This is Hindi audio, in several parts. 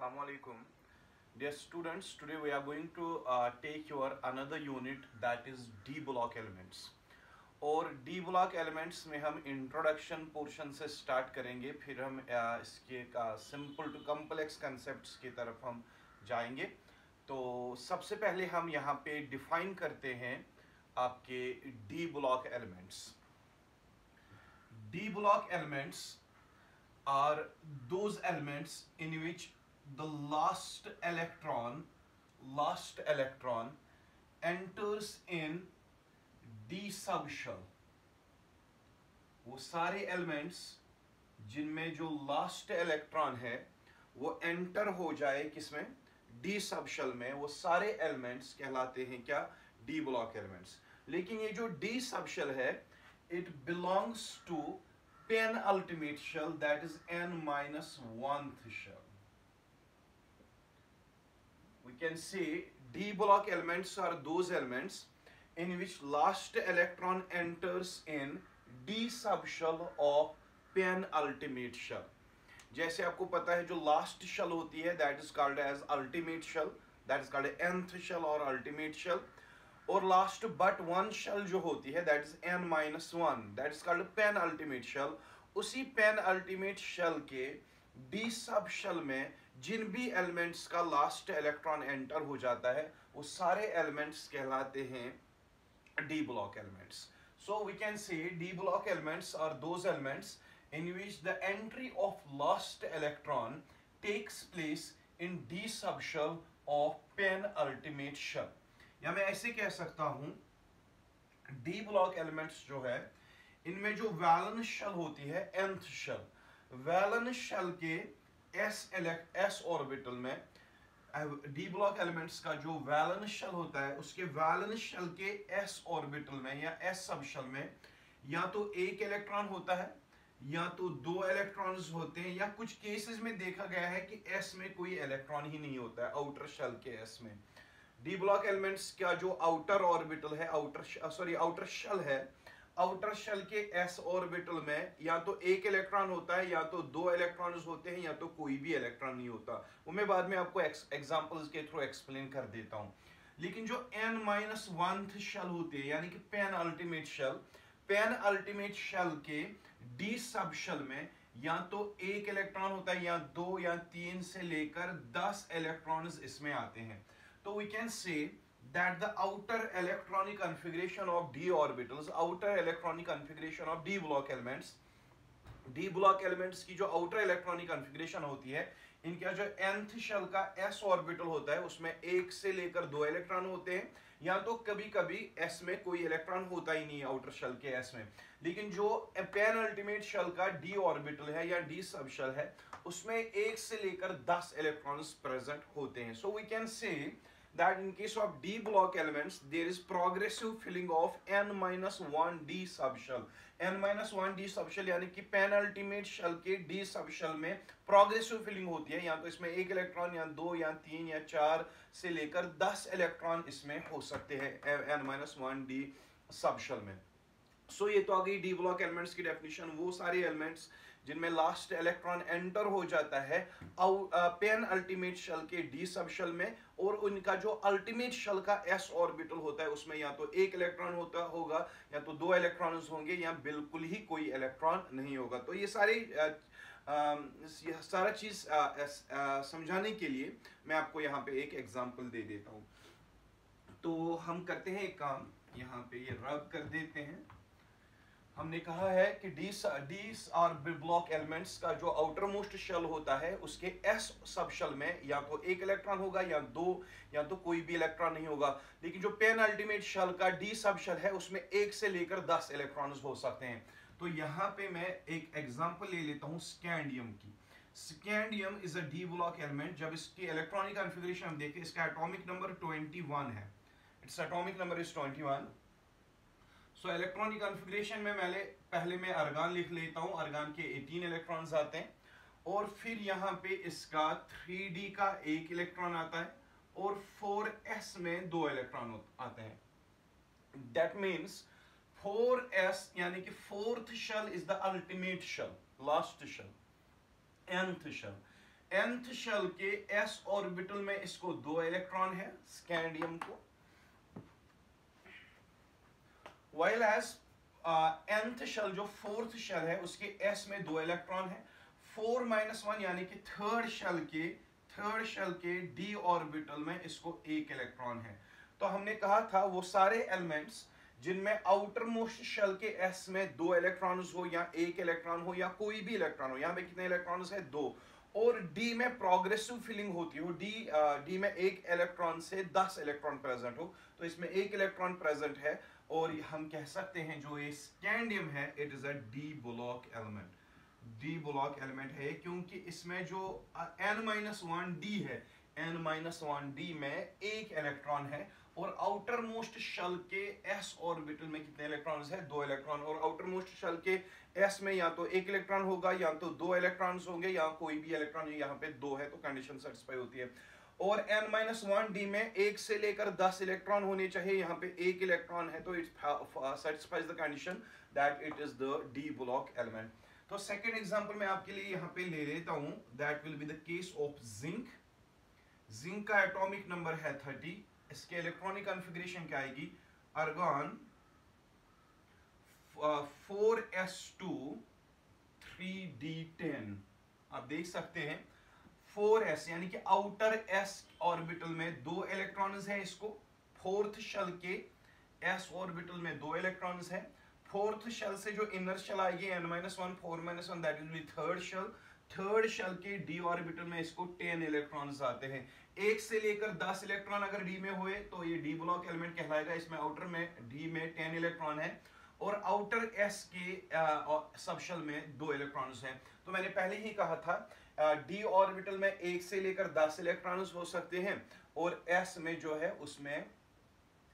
Assalamu alaikum. Dear students, today we are going to take your another unit that is D block elements. और D block elements में हम इंट्रोडक्शन पोर्शन से स्टार्ट करेंगे, फिर हम इसके सिंपल टू कॉम्प्लेक्स कंसेप्ट्स की तरफ हम जाएंगे। तो सबसे पहले हम यहाँ पे डिफाइन करते हैं आपके D block elements. D block elements are those elements in which the last electron enters in d subshell. वो सारे elements जिनमें जो last electron है वो enter हो जाए किसमें, d subshell में, वो सारे elements कहलाते हैं क्या, d block elements. लेकिन ये जो d subshell है it belongs to penultimate shell, that is n-1th shell. We can say D block elements are those elements in which last electron enters in D subshell of penultimate shell. जैसे आपको पता है जो last shell होती है that is called as ultimate shell, that is called nth shell or ultimate shell. और लास्ट बट वन शेल जो होती है that is n-1, that is called penultimate shell. उसी पेनअल्टीमेट शेल के डी सब शेल में जिन भी एलिमेंट्स का लास्ट इलेक्ट्रॉन एंटर हो जाता है वो सारे एलिमेंट्स कहलाते हैं D block elements. So we can say D block elements are those elements in which the entry of last electron takes place in D sub shell of penultimate shell. या मैं ऐसे कह सकता हूं डी ब्लॉक एलिमेंट्स जो है इनमें जो वैलेंस शेल होती है nth शेल, वैलेंस शेल के s ऑर्बिटल में डी ब्लॉक एलिमेंट्स का जो वैलेंस शेल होता है उसके वैलेंस शेल के s ऑर्बिटल में या s सब शेल में या तो एक इलेक्ट्रॉन होता है या तो दो इलेक्ट्रॉन्स होते हैं, या कुछ केसेस में देखा गया है कि s में कोई इलेक्ट्रॉन ही नहीं होता है आउटर शेल के s में. डी ब्लॉक एलिमेंट्स का जो आउटर ऑर्बिटल है, आउटर शेल है, आउटर शेल के एस ऑर्बिटल में या तो एक इलेक्ट्रॉन होता है या तो दो इलेक्ट्रॉन्स होते हैं या तो कोई भी इलेक्ट्रॉन नहीं होता. वो मैं बाद में आपको एग्जांपल्स के थ्रू एक्सप्लेन कर देता हूं. लेकिन जो n-1th शेल होती है यानी कि पेनअल्टीमेट शेल, पेनअल्टीमेट शेल के डी सब शेल में या तो एक इलेक्ट्रॉन होता है या दो या तीन से लेकर 10 इलेक्ट्रॉन्स इसमें आते हैं. So we can say that the outer electronic configuration of d orbitals, outer electronic configuration of d block elements की जो outer electronic configuration होती है, इनका जो nth शेल का s ऑर्बिटल होता है उसमें एक से लेकर दो इलेक्ट्रॉन होते हैं, या तो कभी कभी s में कोई इलेक्ट्रॉन होता ही नहीं आउटर शेल के s में. लेकिन जो पेनअल्टीमेट शेल का d ऑर्बिटल है या d सब शेल है उसमें एक से लेकर 10 इलेक्ट्रॉन्स प्रेजेंट होते हैं. So we can say that in case of d block elements there is progressive filling of n-1 d subshell. n-1 d subshell यानी कि penultimate shell के d subshell में progressive filling होती है, या तो इसमें एक इलेक्ट्रॉन या दो या तीन या चार से लेकर 10 इलेक्ट्रॉन इसमें हो सकते हैं n-1 d subshell में. सो ये तो आ गई डी ब्लॉक एलिमेंट्स की डेफिनेशन. वो सारे एलिमेंट्स जिनमें लास्ट इलेक्ट्रॉन एंटर हो जाता है पेन अल्टीमेट शेल के डी सब शेल में, और उनका जो अल्टीमेट शेल का एस ऑर्बिटल होता है उसमें या तो एक इलेक्ट्रॉन होगा या तो दो इलेक्ट्रॉन्स होंगे या बिल्कुल ही कोई इलेक्ट्रॉन नहीं होगा. तो ये सारा चीज समझाने के लिए मैं आपको यहाँ पे एक एग्जांपल दे देता हूँ. तो हम करते हैं एक काम, यहाँ पे ये रब कर देते हैं. हमने कहा है कि डी और ब्लॉक एलिमेंट्स का जो आउटर मोस्ट शेल होता है उसके एस सब शेल में या तो एक इलेक्ट्रॉन होगा या दो या तो कोई भी इलेक्ट्रॉन नहीं होगा. लेकिन जो पेनअल्टीमेट शेल का डी सब शेल है उसमें एक से लेकर 10 इलेक्ट्रॉन्स हो सकते हैं. तो यहाँ पे मैं एक एग्जांपल ले लेता हूँ स्कैंडियम की. Scandium is a D block element. जब इसकी इलेक्ट्रॉनिक कॉन्फ़िगरेशन हम देखें, इसका एटॉमिक नंबर 21 है. Its atomic number is 21. So electronic configuration में पहले मैं अर्गान लिख लेता हूं. अर्गान के 18 इलेक्ट्रॉन्स आते हैं और फिर यहाँ पे इसका 3d का एक इलेक्ट्रॉन आता है और 4s में दो इलेक्ट्रॉन आते हैं. दैट मीन्स 4s यानी कि fourth shell is the ultimate shell, last shell, nth shell. nth shell के s ऑर्बिटल में इसको 2 इलेक्ट्रॉन है स्कैंडियम को, while as nth शेल जो फोर्थ शेल है उसके s में 2 इलेक्ट्रॉन है, 4-1 यानी कि थर्ड शेल के d ऑर्बिटल में इसको 1 इलेक्ट्रॉन है। तो हमने कहा था वो सारे एलिमेंट्स जिनमें आउटर मोस्ट शेल के s में 2 इलेक्ट्रॉन्स हो या 1 इलेक्ट्रॉन हो या कोई भी इलेक्ट्रॉन हो, यहाँ पे कितने इलेक्ट्रॉन्स है 2, और d में प्रोग्रेसिव फिलिंग होती हो, d में 1 इलेक्ट्रॉन से 10 इलेक्ट्रॉन प्रेजेंट हो, तो इसमें 1 इलेक्ट्रॉन प्रेजेंट है और हम कह सकते हैं जो ये स्कैंडियम है it is a D block element. D block element है क्योंकि इसमें जो n-1d है, n-1d में 1 इलेक्ट्रॉन है और आउटर मोस्ट शेल के s ऑर्बिटल में कितने इलेक्ट्रॉन्स है 2 इलेक्ट्रॉन, और आउटर मोस्ट शेल के s में या तो 1 इलेक्ट्रॉन होगा या तो 2 इलेक्ट्रॉन्स होंगे या कोई भी इलेक्ट्रॉन, यहाँ पे 2 है तो कंडीशन सेटिस्फाई होती है। और n-1d में 1 से लेकर 10 इलेक्ट्रॉन होने चाहिए, यहाँ पे 1 इलेक्ट्रॉन है तो it satisfies the condition that it is the D block element. तो सेकंड एग्जांपल मैं आपके लिए यहाँ पे ले लेता हूँ, that will be the case of zinc. Zinc का एटॉमिक नंबर है 30, इसके इलेक्ट्रॉनिक कॉन्फ़िगरेशन क्या आएगी, आर्गन 4s2 3d10। आप देख सकते हैं 4s यानी कि आउटर s ऑर्बिटल में 2 इलेक्ट्रॉन्स है, इसको फोर्थ शेल के s ऑर्बिटल में 2 इलेक्ट्रॉन्स है, फोर्थ शेल से जो इनर शेल आएगी n-1 4-1 that will be third shell के d ऑर्बिटल में इसको 10 इलेक्ट्रॉन्स आते हैं। 1 से लेकर 10 इलेक्ट्रॉन अगर d में हुए तो ये डी ब्लॉक एलिमेंट कहलाएगा। इसमें आउटर में d में 10 इलेक्ट्रॉन है और आउटर s के सब शेल में 2 इलेक्ट्रॉन्स हैं। तो मैंने पहले ही कहा था d ऑर्बिटल में 1 से लेकर 10 इलेक्ट्रॉन्स हो सकते हैं और s में जो है उसमें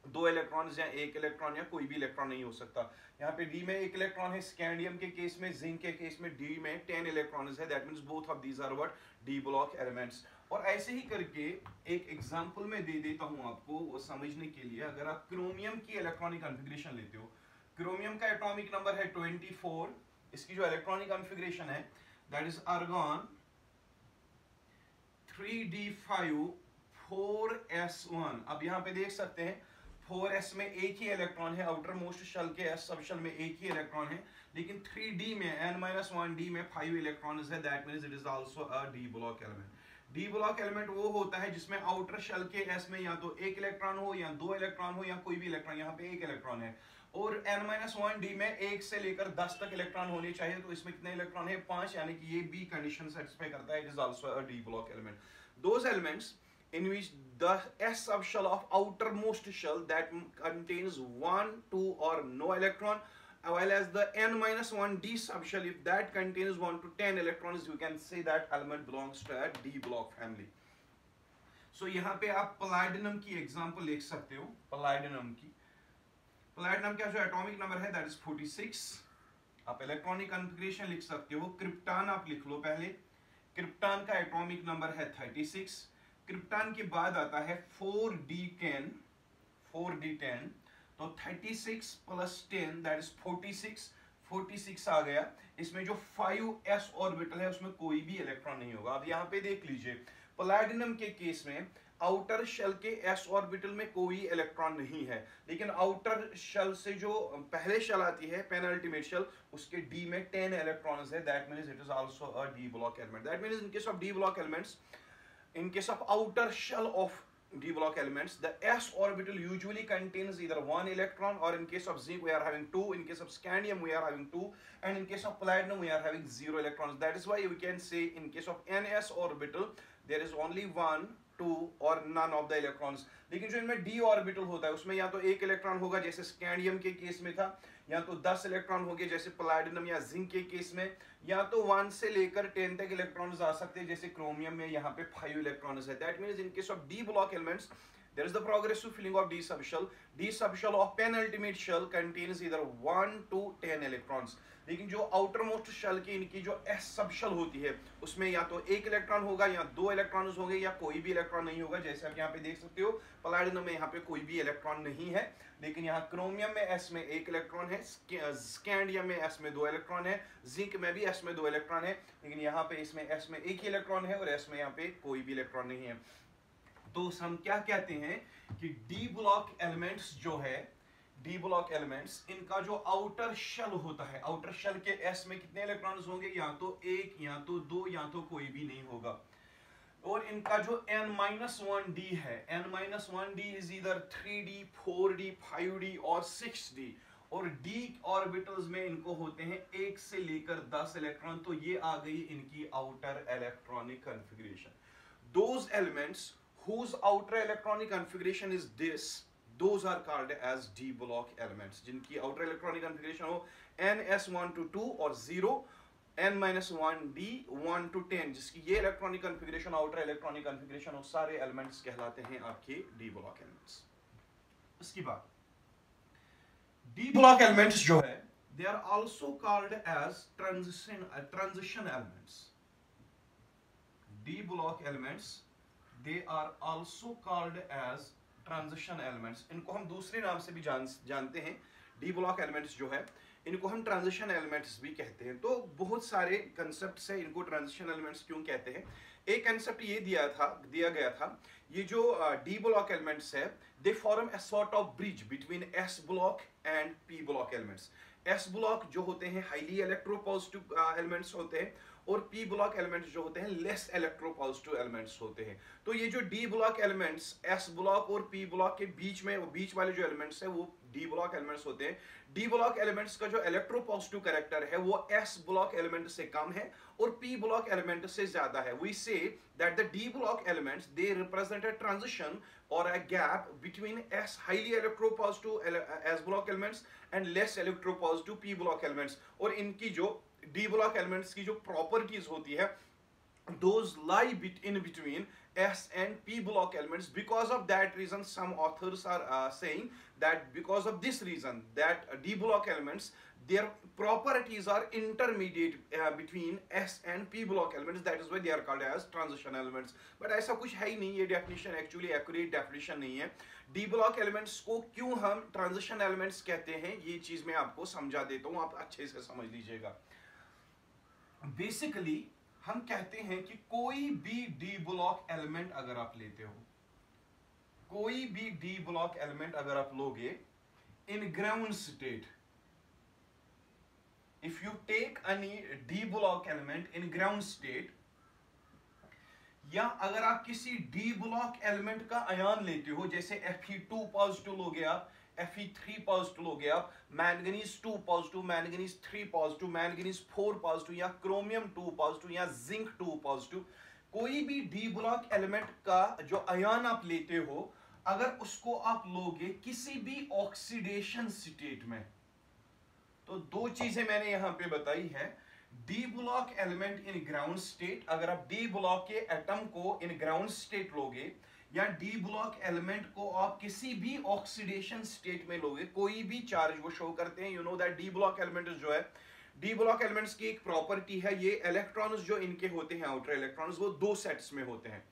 2 इलेक्ट्रॉन या 1 इलेक्ट्रॉन या कोई भी इलेक्ट्रॉन नहीं हो सकता। यहाँ पे d में 1 इलेक्ट्रॉन है स्कैंडियम के केस में, जिंक के केस में d में 10 इलेक्ट्रॉन है, that means both of these are what d block elements. और ऐसे ही करके एक एग्जांपल में दे देता हूं आपको वो समझने के लिए। अगर आप क्रोमियम की इलेक्ट्रॉनिक कॉन्फ़िगरेशन लेते हो, क्रोमियम का एटॉमिक नंबर है 24, इसकी जो इलेक्ट्रॉनिक कॉन्फ़िगरेशन है that is argon 3d5 4s1। अब यहाँ पे देख सकते हैं 4s में एक ही इलेक्ट्रॉन है, आउटर मोस्ट शेल के s सब शेल में एक ही इलेक्ट्रॉन है, लेकिन 3d में n-1d में 5 इलेक्ट्रॉन है, that means it is also a D block element. D block element वो होता है जिसमें आउटर शेल के s में या तो 1 इलेक्ट्रॉन हो या 2 इलेक्ट्रॉन हो या कोई भी इलेक्ट्रॉन, यहाँ पे 1 इलेक्ट्रॉन है, और n-1d में 1 से लेकर 10 तक इलेक्ट्रॉन होने चाहिए, तो इसमें कितने इलेक्ट्रॉन है 5, यानी कि ये भी कंडीशन सेटिस्फाई करता है, it is also a D block element. Those elements in which the s subshell of outermost shell that contains 1, 2 or no electron, while as the n-1d subshell if that contains 1 to 10 electrons, you can say that element belongs to a d block family. So यहाँ पे आप palladium की एग्जांपल लिख सकते हो, palladium का जो एटॉमिक नंबर है दैट इज 46। आप इलेक्ट्रॉनिक कॉन्फ़िगरेशन लिख सकते हो। क्रिप्टॉन आप लिख लो पहले, क्रिप्टॉन का एटॉमिक नंबर है 36। क्रिप्टॉन के बाद आता है 4d10, तो 36 प्लस 10 दैट इज 46 आ गया। इसमें जो 5s ऑर्बिटल है उसमें कोई भी इलेक्ट्रॉन नहीं होगा। अब यहाँ पे देख लीजिए पैलेडियम के केस में आउटर शेल के s ऑर्बिटल में कोई इलेक्ट्रॉन नहीं है, लेकिन आउटर शेल से जो पहले शेल आती है पेनल्टीमेट शेल उसके d में 10 इलेक्ट्रॉन्स है, that means it is also a D block element. That means in case of d block elements, in case of outer shell of d block elements, the s orbital usually contains either 1 electron, or in case of zinc we are having 2, in case of scandium we are having 2, and in case of palladium we are having 0 electrons. That is why we can say in case of ns orbital there is only 1, 2 और none of the electrons। लेकिन जो इनमें d ऑर्बिटल होता है उसमें या तो 1 इलेक्ट्रॉन होगा जैसे स्कैंडियम के केस में था, या तो 10 इलेक्ट्रॉन होंगे जैसे पैलेडियम या जिंक के केस में, या तो 1 से लेकर 10 तक इलेक्ट्रॉन्स आ सकते हैं जैसे क्रोमियम में यहाँ पे 5 इलेक्ट्रॉन्स है। That means in case of d block elements there is the progressive filling of d subshell. D subshell of penultimate shell contains either 1 to 10 electrons. लेकिन जो आउटर मोस्ट शेल की इनकी जो एस सब शेल होती है उसमें या तो एक इलेक्ट्रॉन होगा या दो इलेक्ट्रॉन होंगे या कोई भी इलेक्ट्रॉन नहीं होगा। जैसे आप यहाँ पे देख सकते हो पैलेडियम में यहाँ पे कोई भी इलेक्ट्रॉन नहीं है, लेकिन यहाँ क्रोमियम में एस में एक इलेक्ट्रॉन है, स्कैंडियम में एस में दो इलेक्ट्रॉन है, जिंक में भी एस में दो इलेक्ट्रॉन है, लेकिन यहाँ पे इसमें एस में एक ही इलेक्ट्रॉन है और एस में यहाँ पे कोई भी इलेक्ट्रॉन नहीं है। तो हम क्या कहते हैं कि डी ब्लॉक एलिमेंट्स जो है, डी ब्लॉक एलिमेंट्स, इनका जो आउटर शेल होता है, आउटर शेल के एस में कितने इलेक्ट्रॉन्स होंगे, या तो एक या तो दो या तो कोई भी नहीं होगा। और इनका जो n-1d है, n-1d इज इधर 3d 4d 5d और 6d, और d ऑर्बिटल्स में इनको होते हैं 1 से लेकर 10 इलेक्ट्रॉन। तो ये आ गई इनकी outer electronic configuration. Those elements whose outer electronic configuration is this, those are called as d block elements, जिनकी outer electronic configuration हो ns1 to 2 और 0, n-1d 1 to 10, जिसकी ये electronic configuration outer electronic configuration हो, सारे एलिमेंट्स कहलाते हैं आपके डी ब्लॉक एलिमेंट्स। इसके बाद डी ब्लॉक एलिमेंट्स जो है they are also called as transition elements. D block elements they are also called as transition elements. इनको हम दूसरे नाम से भी जानते हैं। डी ब्लॉक एलिमेंट्स जो है इनको हम ट्रांजिशन एलिमेंट्स भी कहते हैं। तो बहुत सारे कंसेप्ट है, इनको ट्रांजिशन एलिमेंट्स क्यों कहते हैं। एक कंसेप्ट ये दिया गया था, ये जो डी ब्लॉक एलिमेंट्स है they form a sort of bridge between S block and P block elements. S block जो होते हैं हाईली इलेक्ट्रोपॉजिटिव एलिमेंट्स होते हैं, और पी ब्लॉक एलिमेंट्स जो होते हैं लेस इलेक्ट्रोपॉजिटिव एलिमेंट्स होते हैं। तो ये जो D block elements S block और पी ब्लॉक के बीच में, वो बीच वाले जो एलिमेंट्स है वो डी ब्लॉक एलिमेंट्स होते हैं। डी ब्लॉक एलिमेंट्स का जो इलेक्ट्रोपॉजिटिव कैरेक्टर है वो एस ब्लॉक एलिमेंट से कम है और पी ब्लॉक एलिमेंट से ज्यादा है। We say that the D block elements they represent a transition और a gap between S highly electropositive S block elements and less electropositive P block elements. और इनकी जो डी ब्लॉक एलिमेंट्स की जो प्रॉपर्टीज होती है those lie in between S and P block elements. Because of that reason some authors are saying that because of this reason that D block elements, their properties are intermediate between S and P block elements, that is why they are called as transition elements. But ऐसा कुछ है ही नहीं, ये definition actually accurate definition नहीं है। D block elements को क्यों हम transition elements कहते हैं, ये चीज मैं आपको समझा देता हूँ, आप अच्छे से समझ लीजिएगा। बेसिकली हम कहते हैं कि कोई भी डी ब्लॉक एलिमेंट अगर आप लेते हो, कोई भी डी ब्लॉक एलिमेंट अगर आप लोगे in ground state, if you take any d block element in ground state, या अगर आप किसी डी ब्लॉक एलिमेंट का आयन लेते हो, जैसे Fe2 पॉजिटिव लोगे आप, Fe3 पॉजिटिव लोगे आप, manganese 2 positive, manganese 3 positive, manganese 4 positive, या क्रोमियम 2 पॉजिटिव, या जिंक 2 पॉजिटिव, कोई भी डी ब्लॉक एलिमेंट का जो आयन आप लेते हो, अगर उसको आप लोगे किसी भी ऑक्सीडेशन स्टेट में, तो दो चीजें मैंने यहां पे बताई है। D block element in ground state, अगर आप डी ब्लॉक के एटम को इन ग्राउंड स्टेट लोगे, या डी ब्लॉक एलिमेंट को आप किसी भी ऑक्सीडेशन स्टेट में लोगे, कोई भी चार्ज वो शो करते हैं। You know that D block element जो है, डी ब्लॉक एलिमेंट्स की एक प्रॉपर्टी है, ये इलेक्ट्रॉन्स जो इनके होते हैं आउटर इलेक्ट्रॉन्स, वो दो सेट्स में होते हैं।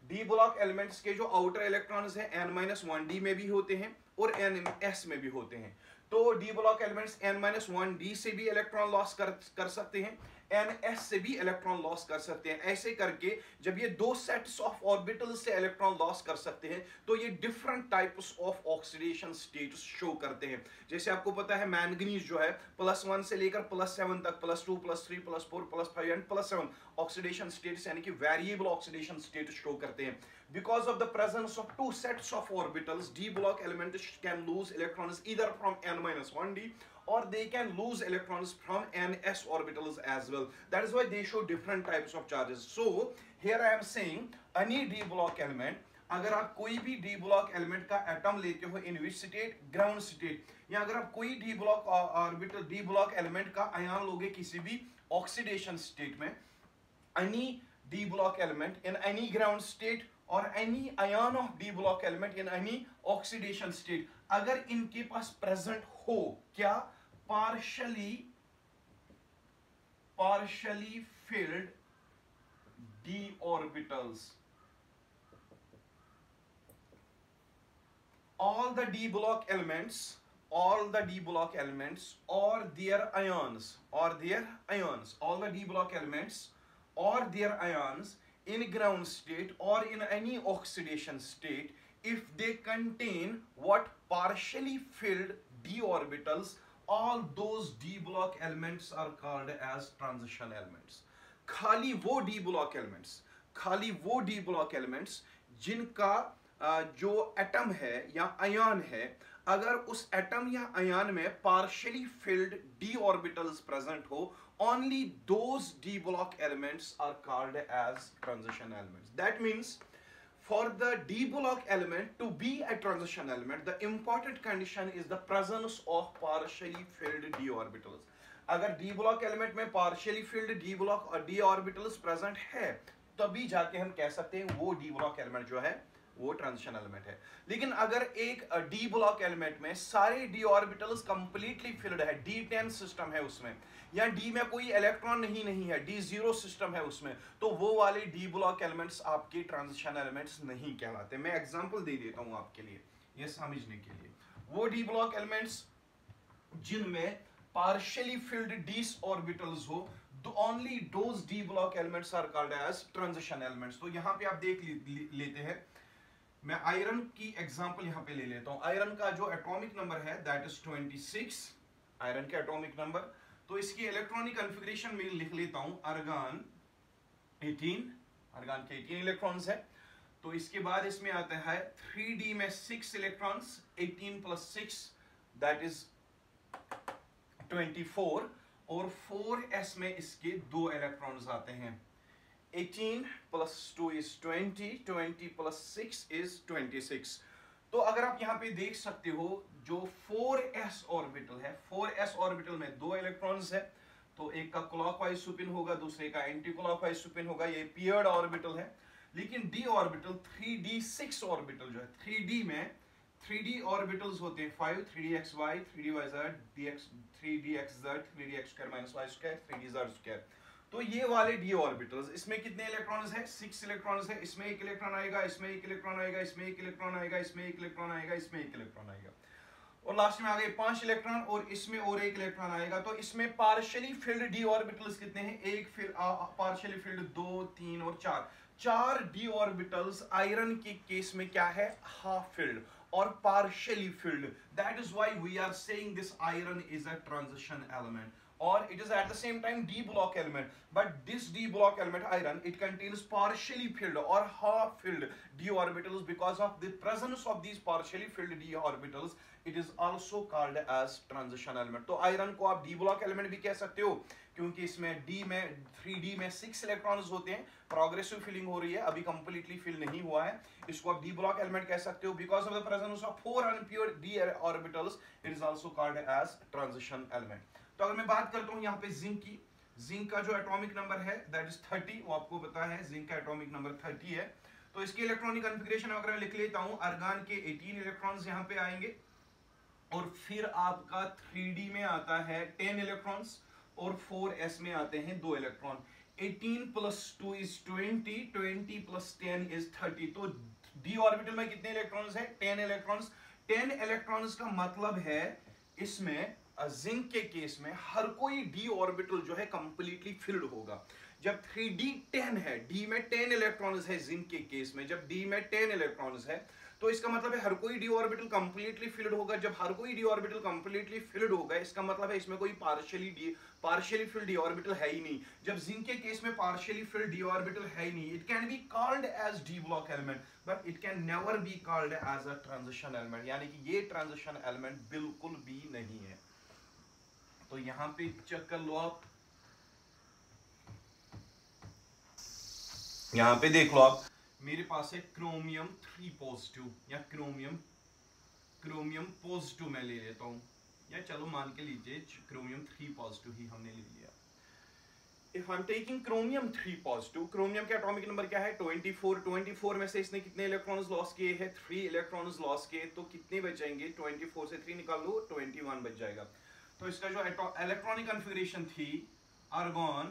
डी ब्लॉक एलिमेंट्स के जो आउटर इलेक्ट्रॉन्स हैं n-1d में भी होते हैं और ns में भी होते हैं। तो डी ब्लॉक एलिमेंट्स n-1d से भी इलेक्ट्रॉन लॉस कर सकते हैं, ns से भी इलेक्ट्रॉन लॉस कर सकते हैं। ऐसे करके जब ये दो सेट्स ऑफ ऑर्बिटल से इलेक्ट्रॉन लॉस कर सकते हैं, तो ये different types of oxidation states show करते हैं। जैसे आपको पता है मैंगनीज जो है +1 से लेकर +7 तक, +2 +3 +4 +5 एंड +7 ऑक्सीडेशन स्टेट्स यानी कि वेरिएबल ऑक्सीडेशन स्टेट शो करते हैं। Because of the presence of two sets of orbitals, d block element can lose electrons either from n-1d or they can lose electrons from ns orbitals as well. That is why they show different types of charges. So here I am saying any d block element, अगर आप कोई भी d block element का एटम लेते हो in which state, ground state, या अगर आप कोई d block orbital d block element का आयन लोगे किसी भी ऑक्सीडेशन स्टेट में, any d block element in any ground state or any ion of d block element in any oxidation state, अगर इनके पास present हो क्या, partially partially filled d orbitals. All the d block elements or their ions, all the d block elements or their ions in ground state or in any oxidation state, if they contain what partially filled d orbitals, all those d block elements are called as transition elements. खाली वो d block elements जिनका जो एटम है या आयन है, अगर उस एटम या आयन में partially field d orbitals present हो, only those d block elements are called as transition elements. That means for the d block element to be a transition element, the important condition is the presence of partially filled d orbitals. अगर d block element में partially filled d block और d orbitals present है, तभी जाके हम कह सकते हैं वो d block element जो है वो ट्रांजिशन एलिमेंट है. लेकिन अगर एक डी ब्लॉक एलिमेंट में सारे डी ऑर्बिटल्स कंप्लीटली फिल्ड है, D10 सिस्टम है उसमें, या डी में कोई इलेक्ट्रॉन नहीं है, D0 सिस्टम है उसमें, तो वो वाले डी ब्लॉक एलिमेंट्स आपके ट्रांजिशन एलिमेंट्स नहीं कहलाते. मैं एग्जांपल दे देता हूं आपके लिए ये समझने के लिए. वो डी ब्लॉक एलिमेंट्स जिनमें partially filled d orbitals हो, only those d block elements are called as transition elements. तो यहाँ पे आप देख लेते हैं, मैं आयरन की एग्जांपल यहां पे ले लेता हूं. आयरन का जो एटॉमिक नंबर है दैट इज 26, आयरन के एटॉमिक नंबर. तो इसकी इलेक्ट्रॉनिक कॉन्फ़िगरेशन में लिख लेता हूं आर्गन 18, आर्गन के 18 इलेक्ट्रॉन्स है. तो इसके बाद इसमें आता है 3d में 6 इलेक्ट्रॉन्स, 18 + 6 दैट इज 24, और 4s में इसके 2 इलेक्ट्रॉन्स आते हैं. 18 + 2 is 20, 20 + 6 is 26. तो अगर आप यहाँ पे देख सकते हो जो 4s ऑर्बिटल है, 4s ऑर्बिटल में 2 इलेक्ट्रॉन्स है, तो एक का क्लॉकवाइज स्पिन होगा, दूसरे का एंटी क्लॉकवाइज स्पिन होगा, ये पेयर्ड ऑर्बिटल है. लेकिन d ऑर्बिटल 3d6 ऑर्बिटल जो है, 3d में 3d ऑर्बिटल्स होते हैं 5, 3dxy, 3dyz, 3dxz, 3dx2 - y2, 3dz2. तो ये वाले d ऑर्बिटल्स, इसमें कितने इलेक्ट्रॉन्स है? 6 इलेक्ट्रॉन्स है. इसमें एक इलेक्ट्रॉन आएगा, इसमें एक इलेक्ट्रॉन आएगा, इसमें एक इलेक्ट्रॉन आएगा, इसमें एक इलेक्ट्रॉन आएगा, इसमें एक इलेक्ट्रॉन आएगा, और लास्ट में आ गए 5 इलेक्ट्रॉन, और इसमें और एक इलेक्ट्रॉन आएगा. तो इसमें पार्शियली फिल्ड डी ऑर्बिटल्स कितने हैं? एक पार्शियली फिल्ड 2, 3 और 4 डी ऑर्बिटल्स आयरन के केस में क्या है? हाफ फिल्ड और partially filled. That is why we are saying this iron is a transition element, or it is at the same time d block element. But this d block element iron, it contains partially filled or half filled d orbitals. Because of the presence of these partially filled d orbitals, it is also called as transition element. तो iron को आप d block element भी कह सकते हो, क्योंकि इसमें d में 3d में 6 इलेक्ट्रॉन्स होते हैं, प्रोग्रेसिव फिलिंग हो रही है, अभी कंप्लीटली फिल नहीं हुआ है. इसको आप d block element कह सकते हो. Because of the presence of 4 unpure d orbitals, it is also called as transition element. तो अगर मैं बात करता हूं यहाँ पे जिंक की, जिंक का जो एटॉमिक नंबर है दैट इज 30, वो आपको पता है जिंक का एटॉमिक नंबर 30 है. तो इसकी इलेक्ट्रॉनिक कॉन्फ़िगरेशन अगर मैं लिख लेता हूं, आर्गन के 18 इलेक्ट्रॉन्स यहाँ पे आएंगे, और फिर आपका 3d में आता है 10 इलेक्ट्रॉन्स, और 4s में आते हैं 2 इलेक्ट्रॉन. 18 + 2 is 20, 20 + 10 is 30. तो d ऑर्बिटल में कितने इलेक्ट्रॉन्स है? 10 इलेक्ट्रॉन्स. 10 इलेक्ट्रॉन्स का मतलब है इसमें जिंक के केस में हर कोई d ऑर्बिटल जो है कंप्लीटली फिल्ड होगा. जब 3d10 है, d में 10 इलेक्ट्रॉन्स है जिंक के केस में, जब d में 10 इलेक्ट्रॉन्स है, तो इसका मतलब है हर कोई d ऑर्बिटल कंप्लीटली फिल्ड होगा. जब हर कोई d ऑर्बिटल कंप्लीटली फिल्ड होगा, इसका मतलब है इसमें कोई पार्शियली फिल्ड d ऑर्बिटल है ही नहीं. जब जिंक के केस में पार्शियली फिल्ड d ऑर्बिटल है ही नहीं, it can be called as d block element, but it can never be called as a transition element. यानी कि ये ट्रांजिशन एलिमेंट बिल्कुल भी नहीं है. तो यहां पे चेक कर लो आप, यहां पे देख लो आप, मेरे पास है क्रोमियम 3 पॉजिटिव, या क्रोमियम पॉजिटिव मैं ले लेता हूं, या चलो मान के लीजिए क्रोमियम 3 पॉजिटिव ही हमने ले लिया. If I am taking chromium 3 positive, chromium का एटॉमिक नंबर क्या है? 24. 24 में से इसने कितने इलेक्ट्रॉन्स लॉस किए हैं? 3 इलेक्ट्रॉन्स लॉस किए. तो कितने बचेंगे? 24 से 3 निकाल लो, 21 बच जाएगा. तो इसका जो इलेक्ट्रॉनिक कॉन्फ़िगरेशन थी argon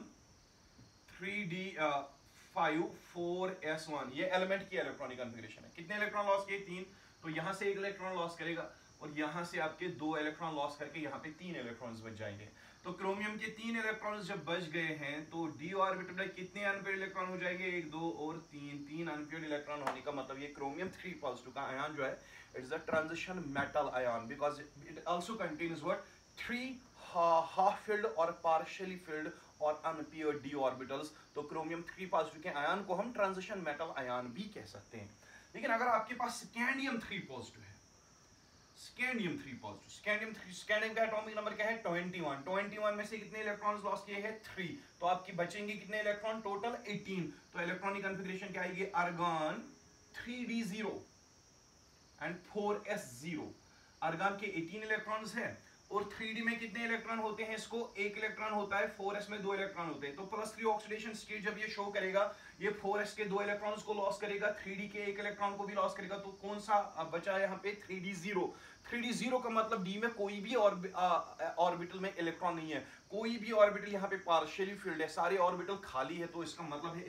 3d5 4s1, ये एलिमेंट की इलेक्ट्रॉनिक कॉन्फ़िगरेशन है। कितने इलेक्ट्रॉन लॉस किए? 3। तो यहां से एक इलेक्ट्रॉन लॉस करेगा और यहां से आपके 2 इलेक्ट्रॉन लॉस करके यहाँ पे 3 इलेक्ट्रॉन्स बच जाएंगे। तो क्रोमियम के 3 इलेक्ट्रॉन्स जब बच गए हैं तो डी ऑर्बिटल में कितने अनपेयर्ड इलेक्ट्रॉन हो जाएंगे? 1 2 और 3 अनपेयर्ड इलेक्ट्रॉन होने का मतलब ये क्रोमियम 3+ का आयन जो है it is a transition metal ion because it also contains what 3 half filled और पार्शियली फिल्ड और अनपेयर्ड डी ऑर्बिटल्स। तो क्रोमियम 3+ के आयन को हम ट्रांजिशन मेटल आयन भी कह सकते हैं। लेकिन अगर आपके पास स्कैंडियम 3+ है, स्कैंडियम का एटॉमिक नंबर क्या है? 21 में से कितने इलेक्ट्रॉन्स लॉस किए हैं? 3। तो आपके बचेंगे कितने इलेक्ट्रॉन? टोटल 18। तो इलेक्ट्रॉनिक कॉन्फ़िगरेशन क्या आएगी? Argon 3d0 and 4s0। Argon के 18 इलेक्ट्रॉन्स है और 3d में कितने इलेक्ट्रॉन होते हैं? इसको 1 इलेक्ट्रॉन होता है, 4s में 2 इलेक्ट्रॉन होते हैं। तो +3 ऑक्सीडेशन स्टेट जब ये शो करेगा, ये 4s के 2 इलेक्ट्रॉन्स को लॉस करेगा, 3d के 1 इलेक्ट्रॉन को भी लॉस करेगा। तो कौन सा बचा यहाँ पे? 3d0। 3d0 का मतलब डी में कोई भी ऑर्बिटल में इलेक्ट्रॉन नहीं है, कोई भी ऑर्बिटल यहाँ पे पार्शियली फिल्ड है, सारे ऑर्बिटल खाली है। तो इसका मतलब है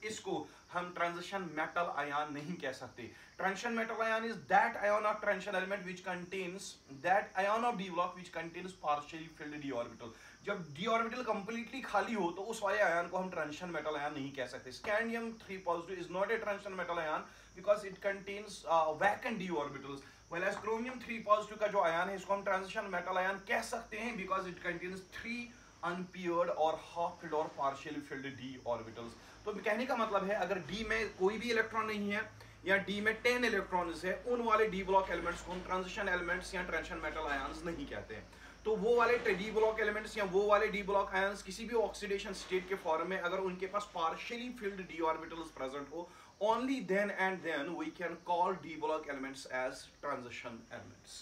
इसको हम ट्रांजिशन मेटल आयन नहीं कह सकते। Transition metal ion is that ion of transition element which contains that ion of d block which contains partially filled D orbital. जब डी ऑर्बिटल कंप्लीटली खाली हो तो उस वाले आयन को हम ट्रांजिशन मेटल आयन नहीं कह सकते। Scandium 3+ is not a transition metal ion because it contains vacant D orbitals. Whereas chromium 3+ का जो आयन है इसको हम ट्रांजिशन मेटल आयन कह सकते हैं बिकॉज इट कंटेन्स 3 अनपेयर्ड और हाफ फिल्ड और पार्शियली फिल्ड डी ऑर्बिटल्स। तो कहने का मतलब है अगर डी में कोई भी इलेक्ट्रॉन नहीं है या डी में 10 इलेक्ट्रॉन्स है, उन वाले डी ब्लॉक एलिमेंट्स को हम ट्रांजिशन एलिमेंट्स या ट्रांजिशन मेटल आयंस नहीं कहते हैं। तो वो वाले डी ब्लॉक एलिमेंट्स या वो वाले डी ब्लॉक आयंस किसी भी ऑक्सीडेशन स्टेट के फॉर्म में अगर उनके पास partially filled D orbitals present हो, only then and then we can call d block elements as transition elements.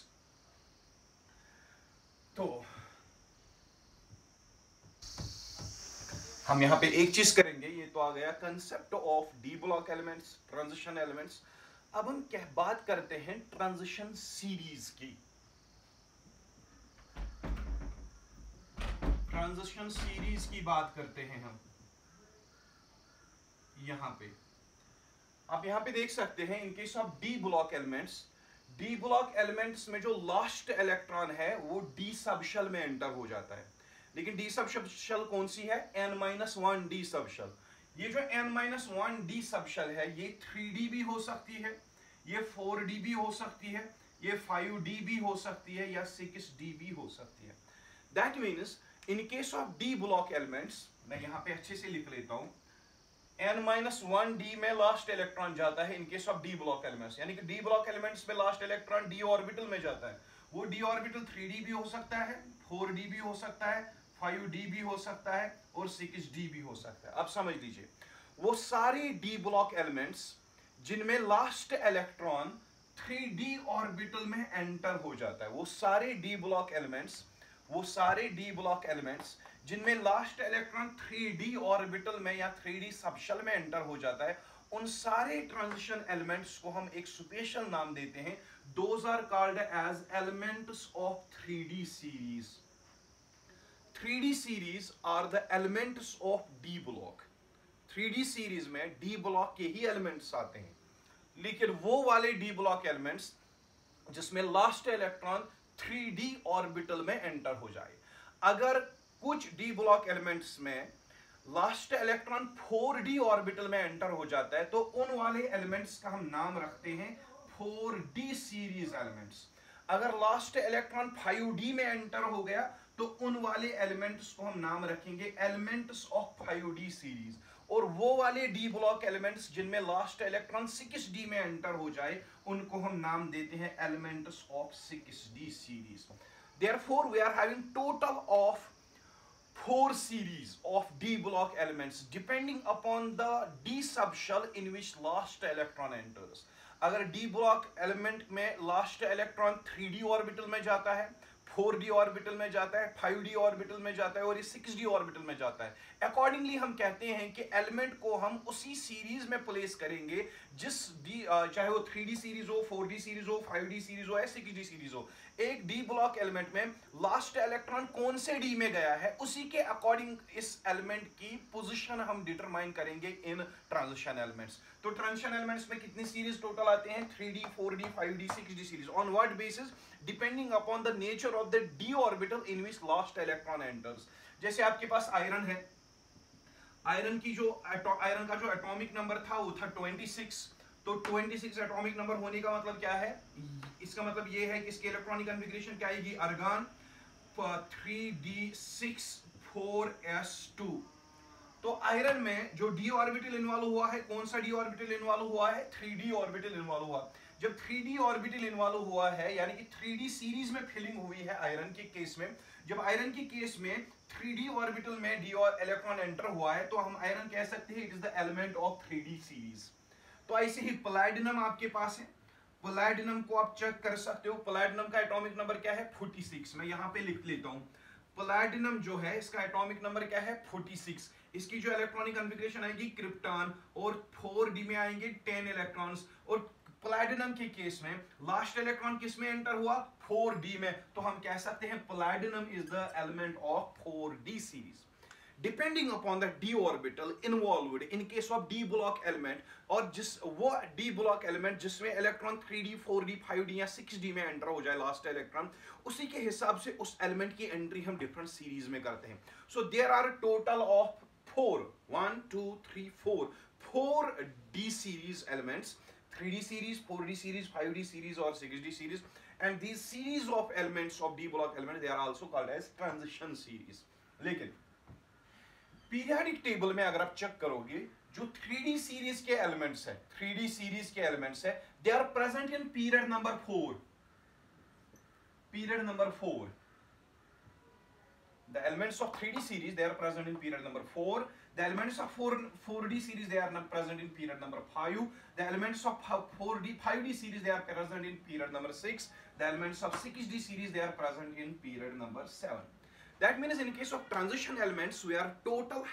तो हम यहां पे एक चीज करेंगे, ये तो आ गया concept of d block elements, transition elements. अब हम क्या बात करते हैं ट्रांजिशन सीरीज की। ट्रांजिशन सीरीज की बात करते हैं हम। यहां पे आप यहां पे देख सकते हैं in case of d block elements में जो लास्ट इलेक्ट्रॉन है वो डी सबशेल में एंटर हो जाता है। लेकिन डी सबशेल कौन सी है? n-1 D subshell. ये जो n-1 डी सबशेल है ये 3d भी हो सकती है, ये 4d भी हो सकती है, ये 5d भी हो सकती है या 6d भी हो सकती है। That means in case of d block elements, मैं यहां पे अच्छे से लिख लेता हूं, n-1 डी में लास्ट इलेक्ट्रॉन जाता है in case of d block elements, यानी कि डी ब्लॉक एलिमेंट्स में लास्ट इलेक्ट्रॉन डी ऑर्बिटल में जाता है। वो डी ऑर्बिटल 3d भी हो सकता है, 4d भी हो सकता है, 5d भी हो सकता है और 6d भी हो सकता है। अब समझ लीजिए वो सारे डी ब्लॉक एलिमेंट्स जिनमें लास्ट इलेक्ट्रॉन 3d ऑर्बिटल में एंटर हो जाता है, वो सारे डी ब्लॉक एलिमेंट्स जिनमें लास्ट इलेक्ट्रॉन 3d ऑर्बिटल में या 3d सबशेल में एंटर हो जाता है, उन सारे ट्रांजिशन एलिमेंट्स को हम एक स्पेशल नाम देते हैं। Those are called as elements of 3d series. 3d series are the elements of d block. 3d series में डी ब्लॉक के ही एलिमेंट्स आते हैं, लेकिन वो वाले डी ब्लॉक एलिमेंट्स जिसमें लास्ट इलेक्ट्रॉन 3d ऑर्बिटल में एंटर हो जाए। अगर कुछ डी ब्लॉक एलिमेंट्स में लास्ट इलेक्ट्रॉन 4d ऑर्बिटल में एंटर हो जाता है तो उन वाले एलिमेंट्स का हम नाम रखते हैं 4d सीरीज एलिमेंट्स। अगर लास्ट इलेक्ट्रॉन 5d में एंटर हो गया तो उन वाले एलिमेंट्स को हम नाम रखेंगे एलिमेंट्स ऑफ 5d सीरीज। और वो वाले डी ब्लॉक एलिमेंट्स जिनमें लास्ट इलेक्ट्रॉन 6d में एंटर हो जाए उनको हम नाम देते हैं elements of 6d series. Therefore, we are having total of 4 series of d block elements depending upon the d subshell in which last electron enters. अगर d block element में last electron 3d ऑर्बिटल में जाता है, 4d ऑर्बिटल में जाता है, 5d ऑर्बिटल में जाता है और ये 6d ऑर्बिटल में जाता है। अकॉर्डिंगली हम कहते हैं कि एलिमेंट को हम उसी सीरीज में प्लेस करेंगे जिस डी, चाहे वो 3d सीरीज हो, 4d सीरीज हो, 5d सीरीज हो या 6d सीरीज हो, एक डी ब्लॉक एलिमेंट में लास्ट इलेक्ट्रॉन कौन से डी में गया है उसी के अकॉर्डिंग इस एलिमेंट की पोजीशन हम डिटरमाइन करेंगे इन ट्रांजिशन एलिमेंट्स। तो ट्रांजिशन एलिमेंट्स में कितनी सीरीज टोटल आते हैं? 3d, 4d, 5d, 6d series. On what basis? Depending upon the nature of the D orbital in which last electron enters. जैसे आपके पास आयरन है, आयरन का जो एटॉमिक नंबर था वो था 26। तो 26 एटॉमिक नंबर होने का मतलब क्या है? इसका मतलब ये है कि इसकी इलेक्ट्रॉनिक कॉन्फ़िगरेशन क्या आएगी? Argon 3d6 4s2। तो आयरन में जो डी ऑर्बिटल इन्वॉल्व हुआ है, कौन सा डी ऑर्बिटल इन्वॉल्व हुआ है? 3d ऑर्बिटल इन्वॉल्व हुआ। जब 3d ऑर्बिटल इन्वॉल्व हुआ है यानी कि 3d सीरीज में फिलिंग हुई है आयरन के केस में, जब आयरन के केस में 3d ऑर्बिटल में डी और इलेक्ट्रॉन एंटर हुआ है तो हम आयरन कह सकते हैं it is the element of 3d series. तो ऐसे ही प्लैटिनम आपके पास है, प्लैटिनम को आप चेक कर सकते हो। प्लैटिनम का एटॉमिक नंबर क्या है? 46। मैं यहां पे लिख लेता हूं, प्लैटिनम जो है इसका एटॉमिक नंबर क्या है? 46। इसकी जो इलेक्ट्रॉनिक कॉन्फ़िगरेशन आएगी क्रिप्टॉन, और 4d में आएंगे 10 इलेक्ट्रॉन्स। और प्लैटिनम के केस में लास्ट इलेक्ट्रॉन किस में एंटर हुआ? 4d में। तो हम कह सकते हैं platinum is the element of 4d series. Depending upon the d orbital involved in case of d block element, और जिस वो d block element जिसमें इलेक्ट्रॉन 3d, 4d, 5d या 6d में एंटर हो जाए लास्ट इलेक्ट्रॉन, उसी के हिसाब से उस एलिमेंट की एंट्री हम डिफरेंट सीरीज में करते हैं। So there are total of 1 2 3 4 d series elements, 3d series, 4d series, 5d series और 6d series, and these series of elements of d block element they are also called as transition series। लेकिन पीरियोडिक टेबल में अगर आप चेक करोगे जो 3d सीरीज के एलिमेंट्स है, 3d सीरीज के एलिमेंट्स है, they are present in period number 4। Period number 4, the elements of 3d series they are present in period number 4. The elements of 4d series they are not present in period number 5. The elements of 5d series they are present in period number 6. The elements of 6d series they are present in period number 7. That means in case of transition elements we are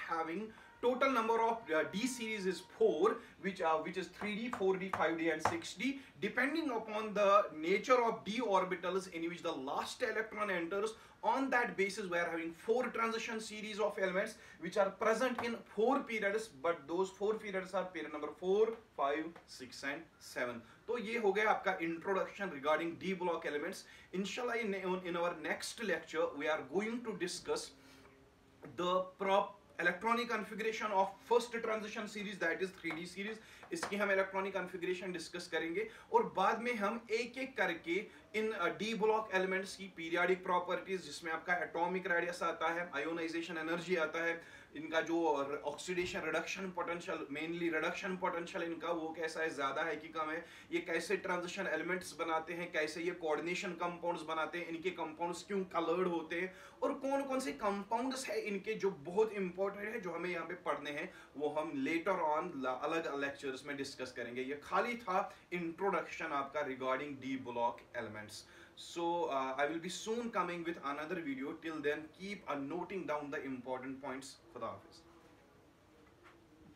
having total number of d series is 4, which is 3d, 4d, 5d and 6d. Depending upon the nature of d orbitals in which the last electron enters, on that basis we are having 4 transition series of elements which are present in 4 periods, but those 4 periods are period number 4, 5, 6 and 7. तो ये हो गया आपका introduction regarding d block elements. Inshallah in our next lecture we are going to discuss the electronic configuration of first transition series, that is 3d series. इसकी हम इलेक्ट्रॉनिक कॉन्फ़िगरेशन डिस्कस करेंगे और बाद में हम एक एक करके इन डी ब्लॉक एलिमेंट्स की पीरियोडिक प्रॉपर्टीज, जिसमें आपका एटॉमिक रेडियस आता है, आयोनाइजेशन एनर्जी आता है, इनका जो oxidation reduction potential, mainly reduction potential इनका वो कैसा है, ज्यादा है कि कम है, ये कैसे ट्रांजिशन एलिमेंट्स बनाते हैं, कैसे ये कोऑर्डिनेशन कंपाउंड्स बनाते हैं, इनके कंपाउंड्स क्यों कलर्ड होते हैं और कौन कौन से कंपाउंड्स है इनके जो बहुत इंपॉर्टेंट है जो हमें यहाँ पे पढ़ने हैं, वो हम लेटर ऑन अलग लेक्चर्स में डिस्कस करेंगे। ये खाली था इंट्रोडक्शन आपका regarding D block elements. So I will be soon coming with another video. Till then, keep noting down the important points. Khuda Hafiz.